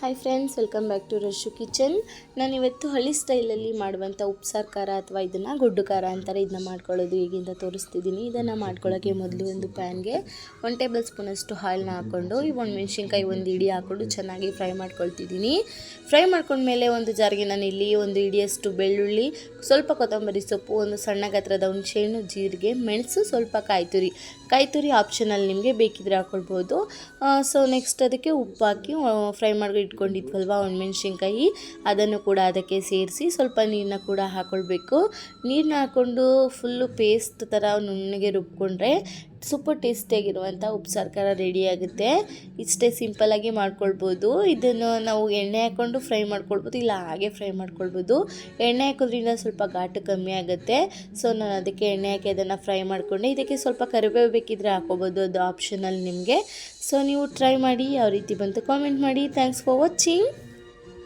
Hi friends, welcome back to Rashu kitchen. ನಾನಿವತ್ತು ಹಳ್ಳಿ ಸ್ಟೈಲಲ್ಲಿ ಮಾಡುವಂಥ ಉಪ್ಸಾರು ಖಾರ ಅಥವಾ ಇದನ್ನು ಗೊಡ್ಡು ಖಾರ ಅಂತಾರೆ, ಇದನ್ನ ಮಾಡ್ಕೊಳ್ಳೋದು ಹೇಗಿಂದ ತೋರಿಸ್ತಿದ್ದೀನಿ. ಇದನ್ನು ಮಾಡ್ಕೊಳ್ಳೋಕ್ಕೆ ಮೊದಲು ಒಂದು ಪ್ಯಾನ್ಗೆ 1 ಟೇಬಲ್ ಸ್ಪೂನಷ್ಟು ಆಯಿಲ್ನ ಹಾಕ್ಕೊಂಡು ಈ ಮೆಣಸಿನ್ಕಾಯಿ ಒಂದು ಇಡಿ ಹಾಕ್ಕೊಂಡು ಚೆನ್ನಾಗಿ ಫ್ರೈ ಮಾಡ್ಕೊಳ್ತಿದ್ದೀನಿ. ಫ್ರೈ ಮಾಡ್ಕೊಂಡ್ಮೇಲೆ ಒಂದು ಜಾರಿಗೆ ನಾನು ಇಲ್ಲಿ ಒಂದು ಇಡಿಯಷ್ಟು ಬೆಳ್ಳುಳ್ಳಿ, ಸ್ವಲ್ಪ ಕೊತ್ತಂಬರಿ ಸೊಪ್ಪು, ಒಂದು ಸಣ್ಣ ಗಾತ್ರದ ಹುಣಸೆಹಣ್ಣು, ಜೀರಿಗೆ, ಮೆಣಸು, ಸ್ವಲ್ಪ ಕಾಯಿ ತುರಿ ಆಪ್ಷನಲ್, ನಿಮಗೆ ಬೇಕಿದ್ರೆ ಹಾಕ್ಕೊಳ್ಬೋದು. ಸೊ ನೆಕ್ಸ್ಟ್ ಅದಕ್ಕೆ ಉಪ್ಪು ಹಾಕಿ ಫ್ರೈ ಮಾಡಿ ಇಟ್ಕೊಂಡಿದ್ವಲ್ವ ಮೆಣಸಿನ್ಕಾಯಿ, ಅದನ್ನು ಕೂಡ ಅದಕ್ಕೆ ಸೇರಿಸಿ ಸ್ವಲ್ಪ ನೀರನ್ನ ಕೂಡ ಹಾಕ್ಕೊಳ್ಬೇಕು. ನೀರನ್ನ ಹಾಕ್ಕೊಂಡು ಫುಲ್ಲು ಪೇಸ್ಟ್ ಥರ ನುಣ್ಣಗೆ ರುಬ್ಕೊಂಡ್ರೆ ಸೂಪರ್ ಟೇಸ್ಟಿಯಾಗಿರುವಂಥ ಉಪ್ಸಾರು ಖಾರ ರೆಡಿ ಆಗುತ್ತೆ. ಇಷ್ಟೇ ಸಿಂಪಲ್ಲಾಗಿ ಮಾಡ್ಕೊಳ್ಬೋದು. ಇದನ್ನು ನಾವು ಎಣ್ಣೆ ಹಾಕ್ಕೊಂಡು ಫ್ರೈ ಮಾಡ್ಕೊಳ್ಬೋದು, ಇಲ್ಲ ಹಾಗೆ ಫ್ರೈ ಮಾಡ್ಕೊಳ್ಬೋದು. ಎಣ್ಣೆ ಹಾಕೋದ್ರಿಂದ ಸ್ವಲ್ಪ ಘಾಟು ಕಮ್ಮಿ ಆಗುತ್ತೆ. ಸೊ ನಾನು ಅದಕ್ಕೆ ಎಣ್ಣೆ ಹಾಕಿ ಅದನ್ನು ಫ್ರೈ ಮಾಡಿಕೊಂಡೆ. ಇದಕ್ಕೆ ಸ್ವಲ್ಪ ಕರಿಬೇವು ಬೇಕಿದ್ರೆ ಹಾಕೋಬೋದು, ಅದು ಆಪ್ಷನಲ್ ನಿಮಗೆ. ಸೊ ನೀವು ಟ್ರೈ ಮಾಡಿ, ಯಾವ ರೀತಿ ಬಂತು ಕಾಮೆಂಟ್ ಮಾಡಿ. Thanks for watching.